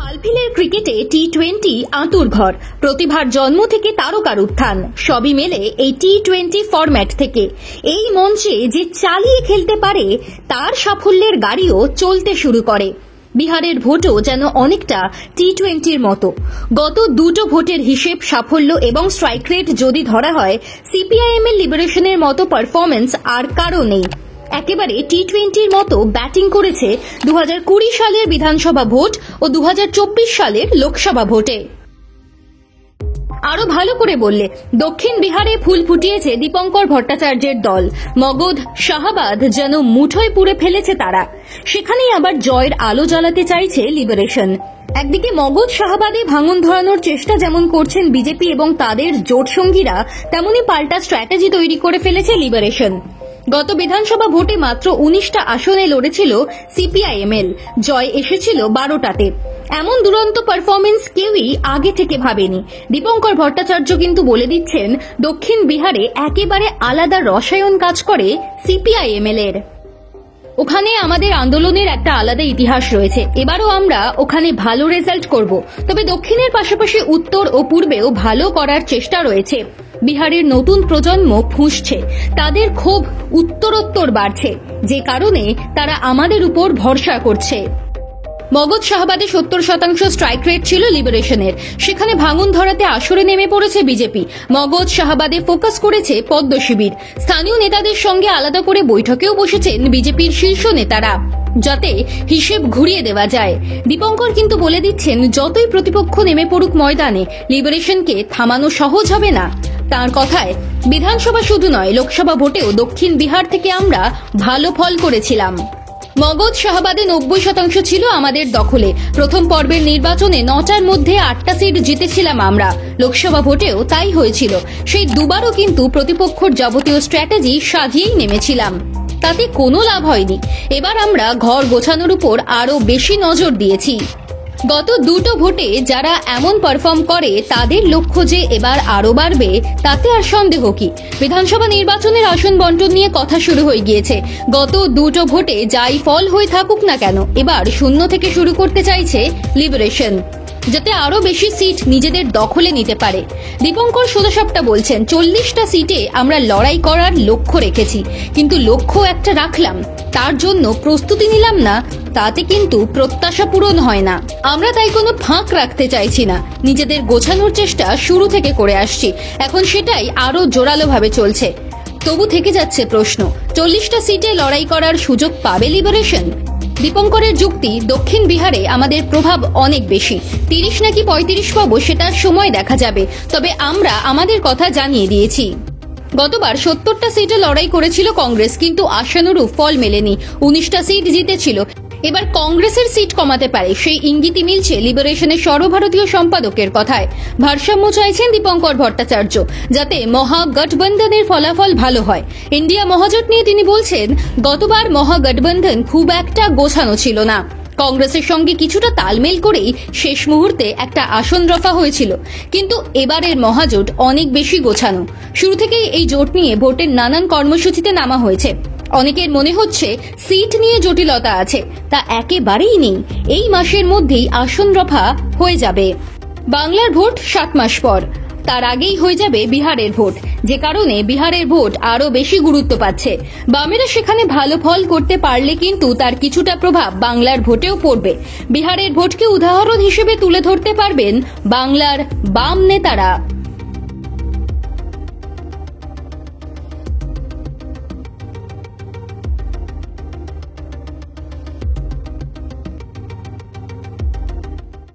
হালফিলের ক্রিকেটে টি-20 আঁতুড়ঘর, প্রতিভার জন্ম থেকে তারকার উত্থান, সবই মেলে এই টি-20 ফরম্যাট থেকে। এই মঞ্চে যে চালিয়ে খেলতে পারে তার সাফল্যের গাড়িও চলতে শুরু করে। বিহারের ভোটও যেন অনেকটা টি-20র মতো। গত দুটো ভোটের হিসেব, সাফল্য এবং স্ট্রাইক রেট যদি ধরা হয়, সিপিআইএম-এর লিবারেশনের মতো পারফরমেন্স আর কারো নেই। একেবারে টি-20র মতো ব্যাটিং করেছে 2020 সালের বিধানসভা ভোট ও 2024 সালের লোকসভা ভোটে। আরো ভালো করে বললে, দক্ষিণ বিহারে ফুল ফুটিয়েছে দীপঙ্কর ভট্টাচার্যের দল। মগধ, শাহাবাদ যেন মুঠোয় পুরে ফেলেছে তারা। সেখানেই আবার জয়ের আলো জ্বালাতে চাইছে লিবারেশন। একদিকে মগধ শাহাবাদে ভাঙন ধরানোর চেষ্টা যেমন করছেন বিজেপি এবং তাদের জোট সঙ্গীরা, তেমনি পাল্টা স্ট্র্যাটেজি তৈরি করে ফেলেছে লিবারেশন। গত বিধানসভা ভোটে মাত্র 19টা আসনে লড়েছিল সিপিআইএমএল, জয় এসেছিল 12টাতে। এমন দুরন্ত পারফরমেন্স কেউই আগে থেকে ভাবেনি। দীপঙ্কর ভট্টাচার্য কিন্তু বলে দিচ্ছেন, দক্ষিণ বিহারে একেবারে আলাদা রসায়ন কাজ করে সিপিআইএমএল এর। ওখানে আমাদের আন্দোলনের একটা আলাদা ইতিহাস রয়েছে। এবারও আমরা ওখানে ভালো রেজাল্ট করব। তবে দক্ষিণের পাশাপাশি উত্তর ও পূর্বেও ভালো করার চেষ্টা রয়েছে। বিহারের নতুন প্রজন্ম ফুঁসছে, তাদের ক্ষোভ উত্তরোত্তর বাড়ছে, যে কারণে তারা আমাদের উপর ভরসা করছে। মগধ শাহাবাদে 70% স্ট্রাইক রেট ছিল লিবারেশনের। সেখানে ভাঙন ধরাতে আসরে নেমে পড়েছে বিজেপি। মগধ শাহাবাদে ফোকাস করেছে পদ্ম শিবির। স্থানীয় নেতাদের সঙ্গে আলাদা করে বৈঠকেও বসেছেন বিজেপির শীর্ষ নেতারা, যাতে হিসেব ঘুরিয়ে দেওয়া যায়। দীপঙ্কর কিন্তু বলে দিচ্ছেন, যতই প্রতিপক্ষ নেমে পড়ুক ময়দানে, লিবারেশনকে থামানো সহজ হবে না। তার কথায়, বিধানসভা শুধু নয়, লোকসভা ভোটেও দক্ষিণ বিহার থেকে আমরা ভালো ফল করেছিলাম। মগধ শাহাবাদে 90% ছিল আমাদের দখলে। প্রথম পর্বের নির্বাচনে 9টার মধ্যে 8টা সিট জিতেছিলাম আমরা। লোকসভা ভোটেও তাই হয়েছিল। সেই দুবারও কিন্তু প্রতিপক্ষর যাবতীয় স্ট্র্যাটেজি সাজিয়েই নেমেছিলাম, তাতে কোনো লাভ হয়নি। এবার আমরা ঘর গোছানোর উপর আরো বেশি নজর দিয়েছি। গত দুটো ভোটে যারা এমন পারফর্ম করে তাদের লক্ষ্য যে এবার আরো বাড়বে, তাতে আর সন্দেহ কি। বিধানসভা নির্বাচনের আসন বন্টন নিয়ে কথা শুরু হয়ে গিয়েছে। গত দুটো ভোটে যাই ফল হয়ে থাকুক না কেন, এবার শূন্য থেকে শুরু করতে চাইছে লিবারেশন, যাতে আরো বেশি সিট নিজেদের দখলে নিতে পারে। দীপঙ্কর সোজাসাপটা বলছেন, 40টা সিটে আমরা লড়াই করার লক্ষ্য রেখেছি, কিন্তু লক্ষ্য একটা রাখলাম, তার জন্য প্রস্তুতি নিলাম না, তাতে কিন্তু প্রত্যাশা পূরণ হয় না। আমরা তাই কোনো ফাঁক রাখতে চাইছি না। নিজেদের গোছানোর চেষ্টা শুরু থেকে করে আসছি, এখন সেটাই আরো জোরালোভাবে চলছে। তবু থেকে যাচ্ছে প্রশ্ন, 40টা সিটে লড়াই করার সুযোগ পাবে লিবারেশন? দীপঙ্করের যুক্তি, দক্ষিণ বিহারে আমাদের প্রভাব অনেক বেশি। 30 নাকি 35 পাবো সেটার সময় দেখা যাবে, তবে আমরা আমাদের কথা জানিয়ে দিয়েছি। গতবার 70টা সিটে লড়াই করেছিল কংগ্রেস, কিন্তু আশানুরূপ ফল মেলেনি। 19টা সিট জিতেছিল। এবার কংগ্রেসের সিট কমাতে পারে, সেই ইঙ্গিতই মিলছে লিবারেশনের সর্বভারতীয় সম্পাদকের কথায়। ভারসাম্য চাইছেন দীপঙ্কর ভট্টাচার্য, যাতে মহাগঠবন্ধনের ফলাফল ভালো হয়। ইন্ডিয়া মহাজোট নিয়ে তিনি বলছেন, গতবার মহাগঠবন্ধন খুব একটা গোছানো ছিল না। কংগ্রেসের সঙ্গে কিছুটা তালমেল করেই শেষ মুহূর্তে একটা আসন রফা হয়েছিল, কিন্তু এবারের মহাজোট অনেক বেশি গোছানো। শুরু থেকেই এই জোট নিয়ে ভোটের নানান কর্মসূচিতে নামা হয়েছে। অনেকের মনে হচ্ছে সিট নিয়ে জটিলতা আছে, তা একেবারেই নেই। এই মাসের মধ্যেই আসন রফা হয়ে যাবে। বাংলার ভোট 7 মাস পর, তার আগেই হয়ে যাবে বিহারের ভোট, যে কারণে বিহারের ভোট আরো বেশি গুরুত্ব পাচ্ছে। বামেরা সেখানে ভালো ফল করতে পারলে কিন্তু তার কিছুটা প্রভাব বাংলার ভোটেও পড়বে। বিহারের ভোটকে উদাহরণ হিসেবে তুলে ধরতে পারবেন বাংলার বাম নেতারা।